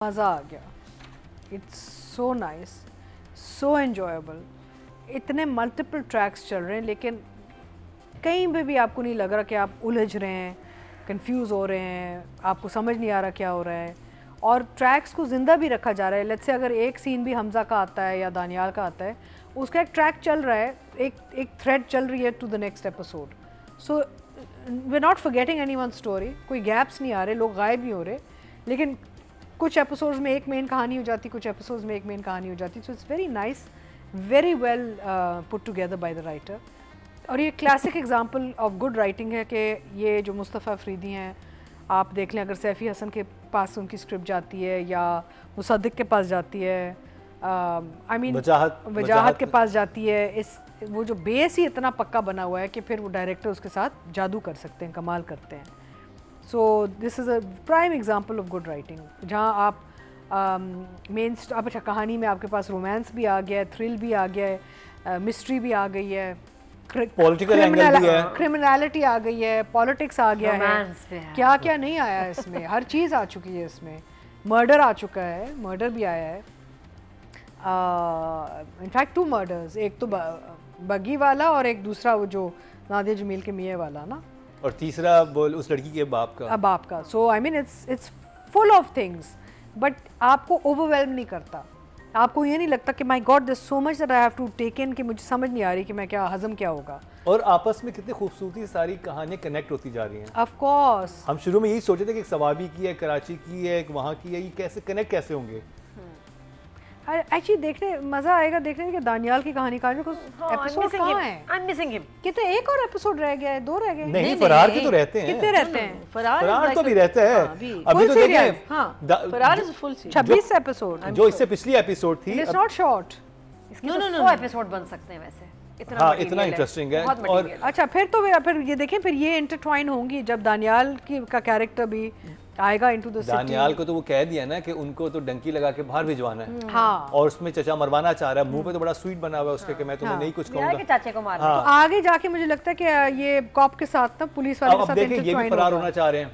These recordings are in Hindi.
मज़ा आ गया। It's so nice, so enjoyable. इतने मल्टीपल ट्रैक्स चल रहे हैं लेकिन कहीं पे भी आपको नहीं लग रहा कि आप उलझ रहे हैं, कंफ्यूज हो रहे हैं, आपको समझ नहीं आ रहा क्या हो रहा है। और ट्रैक्स को ज़िंदा भी रखा जा रहा है। लेट्स से अगर एक सीन भी हमज़ा का आता है या दानियाल का आता है, उसका एक ट्रैक चल रहा है, एक थ्रेड चल रही है to the next episode. So we are not forgetting anyone's story, कोई गैप्स नहीं आ रहे, लोग गायब नहीं हो रहे, लेकिन कुछ एपिसोड्स में एक मेन कहानी हो जाती, कुछ एपिसोड्स में एक मेन कहानी हो जाती। So it's very nice, very well put together by the writer. और ये classic example of good writing है कि ये जो मुस्तफ़ा अफरीदी हैं, आप देख लें, अगर सैफ़ी हसन के पास उनकी स्क्रिप्ट जाती है या मुसद्दिक के पास जाती है, आई मीन वजाहत के पास जाती है, इस वो जो बेस ही इतना पक्का बना हुआ है कि फिर वो डायरेक्टर उसके साथ जादू कर सकते हैं, कमाल करते हैं। So this is a prime example of good writing, जहाँ आप मेन अब अच्छा कहानी में आपके पास रोमांस भी आ गया है, थ्रिल भी आ गया है, मिस्ट्री भी आ गई है, पॉलिटिकल एंगल भी है, क्रिमिनलिटी आ गई है, पॉलिटिक्स आ गया है, क्या क्या नहीं आया है इसमें, हर चीज़ आ चुकी है इसमें। मर्डर आ चुका है, मर्डर भी आया है, इनफैक्ट 2 मर्डर्स, एक तो बगी वाला और एक दूसरा वो जो नादिया जमील के मियाँ वाला ना, और तीसरा बोल उस लड़की के बाप का। बाप का। So I mean it's full of things, but आपको ओवरवेल्म नहीं करता। आपको ये नहीं लगता कि my god this so much that I have to take in, कि मुझे समझ नहीं आ रही कि मैं क्या हजम क्या होगा। और आपस में कितनी खूबसूरती सारी कहानियां कनेक्ट होती जा रही हैं। ऑफ कोर्स हम शुरू में यही सोचे थे कि एक सवाबी की है, कराची की है, एक वहाँ की है, ये कैसे कनेक्ट कैसे होंगे। एक्चुअली देखने मजा आएगा देखने में कि दानियाल की कहानी का जो एपिसोड कहाँ है। I am missing him. कितने, एक और एपिसोड रह गया है, 2 रह गए? नहीं, फरार के तो रहते हैं। कितने रहते हैं? फरार तो भी रहता है अभी तो देखें। फरार इज फुल सीरीज, 26 एपिसोड जो इससे पिछली एपिसोड थी, इट्स नॉट शॉर्ट। इसके 100 एपिसोड बन सकते हैं वैसे, इतना हाँ इतना इंटरेस्टिंग है। और अच्छा फिर ये देखें, फिर ये इंटरट्वाइन होंगी जब दानियाल की का कैरेक्टर भी आएगा इनटू द सिटी। दानियाल को तो वो कह दिया ना कि उनको तो डंकी लगा के बाहर भिजवाना है। हाँ, और उसमें चचा मरवाना चाह रहा है, मुंह पे तो बड़ा स्वीट बना हुआ है उसके कि मैं तुम्हें नहीं कुछ कहूंगा। के चाचे को मारना। तो आगे जाके मुझे लगता है कि ये कॉप के साथ ना, पुलिस वाले के अब साथ देखिए ये भी इंटरट्वाइन फरार होगा। होना चाह रहे हैं,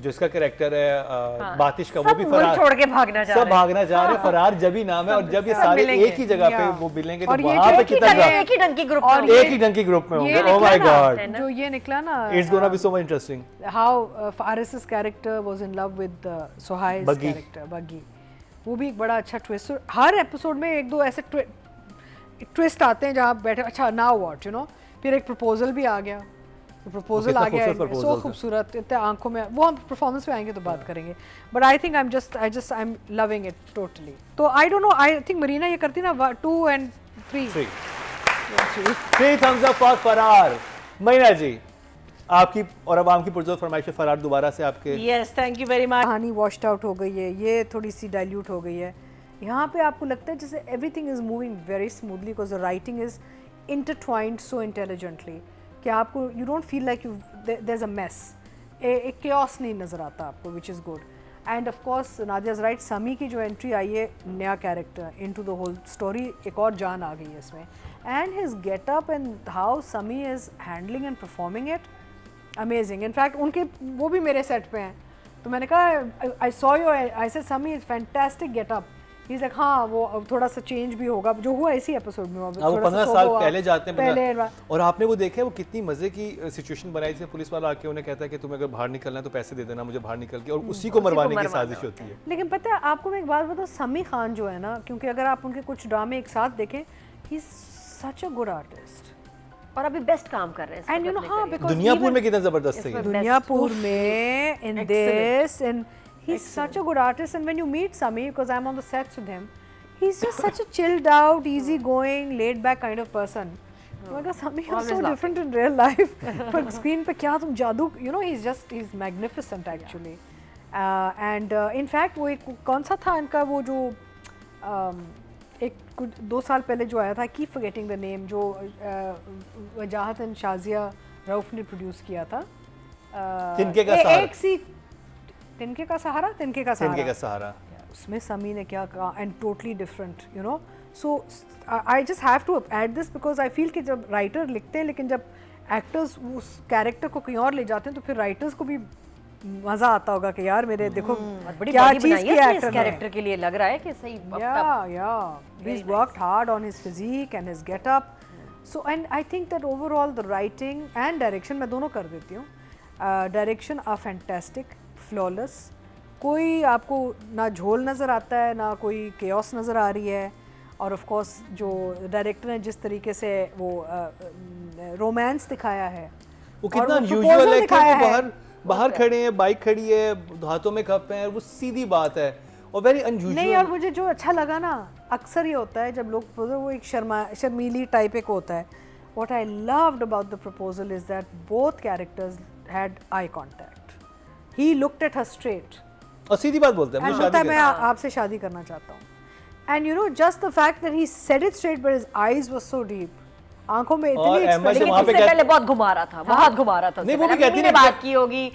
जो इसका कैरेक्टर है बातिश का, वो भी सब फरार छोड़ के भागना चाह सब रहे हैं। भागना चाह रहे हैं। फरार जब ही नाम है, और जब ये सारे एक ही जगह पे वो मिलेंगे तो और ये वहां पे कितना एक ही डंकी ग्रुप और में एक ही डंकी ग्रुप में होंगे। ओह माय गॉड, जो ये निकला ना, it's gonna be so much interesting. How Faris's character was in love with सोहाइ's बग्गी। कैरेक्टर बग्गी, वो भी एक बड़ा अच्छा ट्विस्ट। हर एपिसोड में एक दो ऐसे ट्विस्ट आते हैं जहाँ आप बैठे, अच्छा नाउ व्हाट, यू नो। फिर एक प्रपोजल भी आ गया, प्रपोजल आ गया, सो खूबसूरत, इतने आंखों में, वो हम परफॉर्मेंस पे आएंगे तो बात करेंगे। But I think I am loving it totally. तो I don't know, I think Marina ये करती ना 2 and 3 3 thumbs up फॉर फरार। मरीना जी आपकी और अवाम की पुरजोर फरमाइश पे फरार दोबारा से आपके। Yes, thank you very much. कहानी वॉश्ड आउट हो गई है, ये थोड़ी सी डाइल्यूट हो गई है। यहाँ पे आपको लगता है जैसे everything is moving very smoothly because the writing is intertwined so intelligently कि आपको you don't feel like you there is a mess, एक chaos नहीं नज़र आता आपको, which is good. And of course Nadia is right, Sami की जो एंट्री आई है, नया character into the whole story, एक और जान आ गई है इसमें। And his getup and how Sami is handling and performing it, amazing. In fact उनके वो भी मेरे सेट पे हैं, तो मैंने कहा I saw you, I said Sami is fantastic getup. He is like हाँ वो थोड़ा सा चेंज भी होगा, जो हुआ इसी एपिसोड में। वो 15 साल पहले जाते हैं पहले। और आपने वो देखा है वो कितनी मजे की सिचुएशन बनाई थी, पुलिस वाला आके उन्हें कहता है कि तुम्हें अगर बाहर निकलना है तो पैसे दे देना मुझे बाहर निकल के, और उसी को मरवाने की साजिश होती है। लेकिन पता है आपको मैं एक बात बताऊँ, समी खान जो है ना, क्योंकि अगर आप उनके कुछ ड्रामे एक साथ देखें, he is such a good artist और अभी बेस्ट काम कर रहे हैं। एंड यू नो हाँ, बिकॉज़ दुनियापुर में कितना जबरदस्त है। दुनियापुर में in this, and he is such a good artist. And when you meet Sami, because I am on the sets with him, he is just such a chilled out, easy going, laid back kind of person. मगर Sami is so different in real life, पर स्क्रीन पे क्या तुम जादू, you know, he is magnificent actually. And in fact वो एक कौन सा था इनका, वो जो एक कुछ 2 साल पहले जो आया था, कीप फॉरगेटिंग द नेम, जो वजाहत एंड शाजिया रऊफ ने प्रोड्यूस किया था, तिनके का सहारा। एक सी तिनके का सहारा, तिनके का तिनके का सहारा, सहारा। उसमें समी ने क्या कहा, and totally different, you know. So I just have to add this because I feel कि जब राइटर लिखते हैं, लेकिन जब एक्टर्स उस कैरेक्टर को कहीं और ले जाते हैं, तो फिर राइटर्स को भी मजा आता होगा कि यार मेरे देखो और बड़ी क्या बॉडी चीज बनाई की है इसने इस एक्टर है। कैरेक्टर के लिए, लग रहा है कि सही Yeah, he's worked hard on his physique and his get-up. So, and I think that overall the writing and direction मैं दोनों कर देती हूँ. Direction are fantastic, flawless. कोई आपको ना झोल नज़र आता है ना कोई chaos नज़र आ रही है और of course जो डायरेक्टर ने जिस तरीके से वो रोमांस दिखाया है वो और कितना वो अनयूजुअल proposal है कि दिखाया वो है। बाहर खड़े हैं, बाइक खड़ी है, हाथों में कप है, वो सीधी बात है और वेरी नहीं, और अनयूजुअल। मुझे जो अच्छा लगा ना, अक्सर ये होता है जब लोग वो एक शर्मीली टाइप एक होता है. What I loved about the proposal is that both characters had eye contact. He looked at her straight और सीधी बात बोलते हैं, and मुझे बोलता है शादी मैं करनी आपसे शादी करना चाहता हूँ. And you know just the fact that he said it straight but his eyes were so deep. आंखों में और इतनी एम्मा से लेकिन वहाँ पे उससे क्या- पहले बहुत घुमा रहा था, बहुत घुमा रहा था। नहीं, उससे वो भी पहले कहती मम्मी ने है- बात की होगी,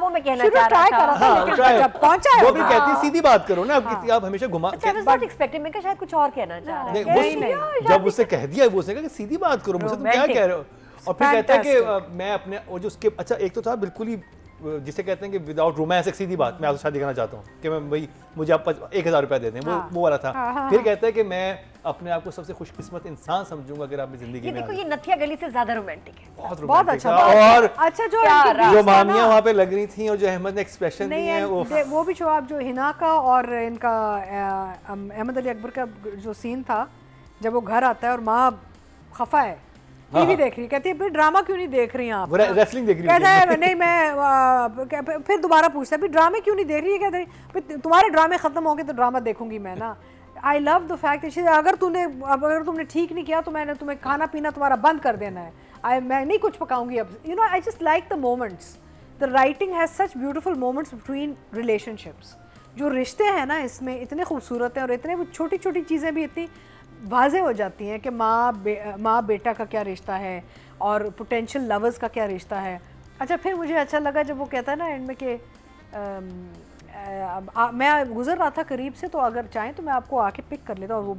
वो मैं कहना शुरू चाह try रहा करा था। था, हाँ, लेकिन try। जब पहुंचा है वो भी वहाँ- कहती है सीधी बात करो ना, आप हमेशा घुमा अच्छा, I was not expecting, मैं कहा शायद कुछ और कहना चाह रहा है। नहीं, नहीं, वो नहीं। जब उससे कह दिया वो उसने कहा कि सीधी बात करो, मुझसे तुम क्या Romantic। कह रहे हो। और फिर कहता है कि Fantastic। मैं अपने वो जो उसके अच्छा एक तो था बिल्कुल ही जिसे कहते हैं कि विदाउट रोमांस एक सीधी बात, मैं आपसे शादी करना चाहता हूँ कि मैं भाई मुझे आप 1000 रुपया दे दें, वो वाला था। हाँ, फिर कहता है कि मैं अपने आप को सबसे खुशकिस्मत इंसान समझूंगा अगर आप मेरी जिंदगी ये में देखो, आ ये जाए। नथिया गली से ज्यादा रोमांटिक है। बहुत बहुत romantic अच्छा था। बहुत और अच्छा जो प्यारा। इनके बीच जो था ना- मामियां वहाँ पे लग रही थी और जो अहमद ने एक्सप्रेशन नहीं दिए हैं वो वो भी जो आप जो हिना का और इनका अहमद अली अकबर का जो सीन था जब वो घर आता है और माँ खफा है टीवी देख रही है, कहती है फिर ड्रामा क्यों नहीं देख रही हैं आप? वो रेसलिंग देख रही कहता थी। है नहीं मैं फिर दोबारा पूछता है फिर ड्रामे क्यों नहीं देख रही है? कहते हैं फिर तुम्हारे ड्रामे खत्म होंगे तो ड्रामा देखूंगी मैं ना. आई लव द फैक्ट अगर तुमने ठीक नहीं किया तो मैंने तुम्हें खाना पीना तुम्हारा बंद कर देना है. मैं नहीं कुछ पकाऊंगी अब. You know I just like the moments. The writing has such beautiful moments between relationships. जो रिश्ते हैं ना इसमें इतने खूबसूरत हैं और इतने छोटी छोटी चीज़ें भी इतनी वाज़े हो जाती हैं कि माँ बेटा का क्या रिश्ता है और पोटेंशियल लवर्स का क्या रिश्ता है. अच्छा फिर मुझे अच्छा लगा जब वो कहता है ना एंड में कि मैं गुजर रहा था करीब से तो अगर चाहें तो मैं आपको आके पिक कर लेता. और वो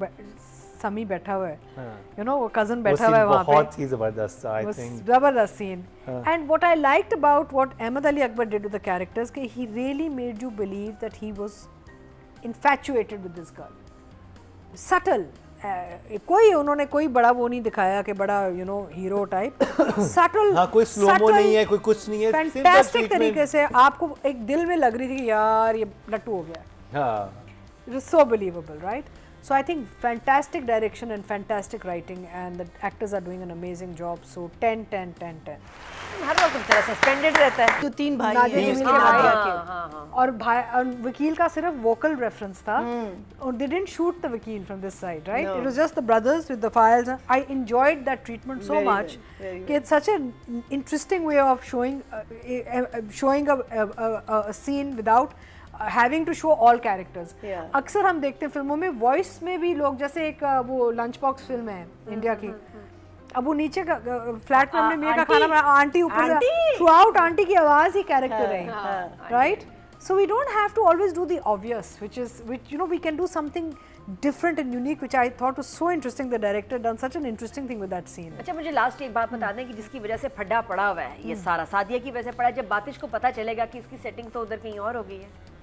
समी बैठा हुआ है, यू नो वो कज़न बैठा हुआ है वहाँ पे. बहुत ही जबरदस्त था, आई थिंक जबरदस्त scene. And what I liked about what Ahmad Ali Akbar did with the characters कि he really made you believe that he was infatuated with this girl. Subtle कोई उन्होंने कोई बड़ा वो नहीं दिखाया कि बड़ा you know hero type. Subtle हाँ, कोई स्लोमो नहीं है, कोई कुछ नहीं है, फैंटास्टिक तरीके से आपको एक दिल में लग रही थी कि यार ये लट्टू हो गया. हाँ It was so believable, right? So I think fantastic direction and fantastic writing and the actors are doing an amazing job. So 10, 10, 10, 10. हर वक्त बेचारा सस्पेंडेड रहता है। तो 3 भाई नादिया हैं जमील इसके के बाद नादिया हाँ, के और भाई और वकील का सिर्फ वोकल रेफरेंस था और they didn't shoot the वकील from this side, right? It was just the brothers with the files. I enjoyed that treatment so much. It's such an interesting way of showing a scene without having to show all characters. अक्सर हम देखते हैं फिल्मों में वॉइस में भी लोग जैसे एक वो लंच बॉक्स फिल्म है इंडिया की. अब वो नीचे का फ्लैट में हमने मेरे का खाना बना आंटी ऊपर थ्रू आउट आंटी की आवाज ही कैरेक्टर है, right? So we don't have to always do the obvious, which you know we can do something different and unique, which I thought was so interesting. The director done such an interesting thing with that scene. अच्छा मुझे लास्ट एक बात बता दें कि जिसकी वजह से फड्डा पड़ा हुआ है ये सारा, सादिया की वजह से पड़ा है. जब बातिश को पता चलेगा कि इसकी सेटिंग तो उधर कहीं और हो गई है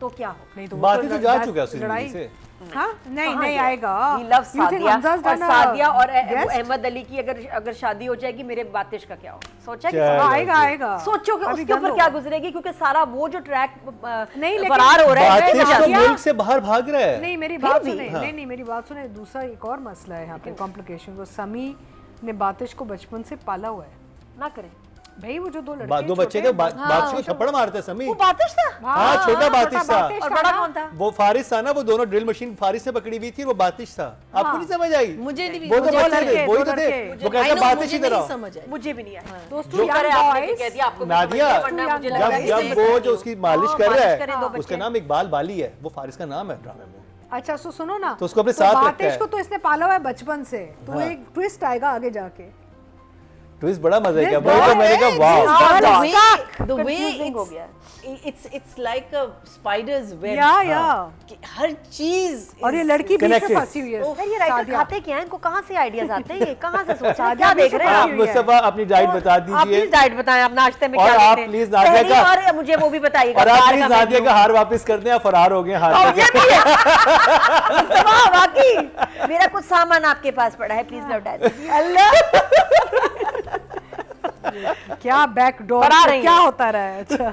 तो क्या हो? नहीं तो बात ही तो जा चुका है उस जिंदगी से. हाँ नहीं आएगा. He loves You think Sadia Hamza's और done a सादिया और guest? अहमद अली की अगर शादी हो जाएगी मेरे बातिश का क्या हो? सोचा कि चलो आएगा. सोचो कि अभी उसके ऊपर गंद क्या होगा. गुजरेगी क्योंकि सारा वो जो ट्रैक नहीं, लेकिन फरार हो रहा है बातिश तो नादिया- मुल्क से बाहर भाग रहा है. नहीं मेरी फिर बात भी, सुने. हाँ. नहीं मेरी बात सुने. दूसरा एक और मसला है यहाँ पे कॉम्प्लिकेशन. वो समी ने बातिश को बचपन से पाला हुआ है. ना करें. भाई वो जो दो लड़के दो बच्चे थे, बातिश को थप्पड़ मारते हैं समी. वो बातिश था हाँ, छोटा बातिश था. और बड़ा कौन था? वो फारिस था ना, वो दोनों ड्रिल मशीन फारिस से पकड़ी हुई थी, वो बातिश था. आपको नहीं समझ आई? मुझे नहीं वो तो मुझे बच्चे थे, लड़के, वही दो तो थे. लड़के. वो कहता बातिश मुझे इधर नहीं आओ. समझ आई. मुझे भी नहीं आया. दोस्तों जो young करे आपने भी boys, कह दिया आपको भी नादिया, समझ गया, वरना मुझे लग रहा है जब कि जब वो जो उसकी मालिश कर रहा मालिश करें दो है, बच्चे. उसका नाम इकबाल बाली है, वो फारिस का नाम है ड्रामे में. अच्छा सुनो ना. तो उसको अपने साथ रखता बातिश है. को तो इसने पाला हुआ है बचपन से. तो हाँ. एक ट्विस्ट आएगा आगे जाके. ट्विस्ट बड़ा मजे का This वही तो girl मैंने कहा is- वाह this girl is stuck. the way Confusing हो गया it's like a spider's web. या कि हर चीज और ये लड़की बीच में Connected. फंसी हुई है यार ये राइटर सादिया। खाते क्या हैं? इनको कहाँ से आइडियाज आते हैं? ये कहाँ से सोच रहे हैं? सादिया क्या भी देख रहे हैं फंसी आप? हुई है। मुस्तफा अपनी डाइट बता आप दीजिए प्लीज डाइट बताएं, आप नाश्ते में और क्या आप लेते हैं? please नादिया सहरी, का- और मुझे वो भी बताइएगा और आप बाहर प्लीज का नादिया menu। का हार वापस कर दें, आप फरार हो गए हार और से। ये भी है मुस्तफा, वाकई मेरा कुछ सामान आपके पास पड़ा है, प्लीज लौटा दीजिए। क्या बैकडोर फरार रही क्या है। होता रहा है? अच्छा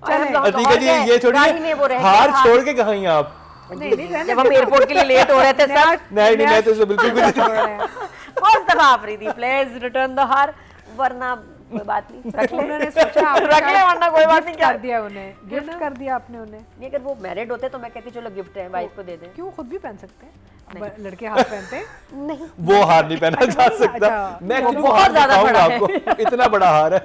चले ठीक है जी, ये गाड़ी में वो छोड़िए रह हार गए, छोड़ के कहाँ हैं आप? नहीं नहीं रहने जब हम एयरपोर्ट के लिए लेट हो रहे थे सर। नहीं नहीं मैं तो इसे बिल्कुल भी नहीं छोड़ रहे हैं। Mustafa Afridi please return the हार, वरना कोई बात नहीं, रख ले। उन्होंने सोचा आपने रख ले, वरना कोई बात नहीं। गिफ्ट कर दिया उन्हें, गिफ्ट कर दिया आपने उन्हें। नहीं, अगर वो मैरिड होते तो मैं कहती चलो गिफ्ट है वाइफ को दे दें। क्यों खुद भी पहन सकते हैं? लड़के हाथ पहनते हैं? नहीं वो हार नहीं पहना जा सकता अच्छा, मैं खुद वो बहुत हार ज्यादा दिखाऊंगा बड़ा है। आपको इतना बड़ा हार है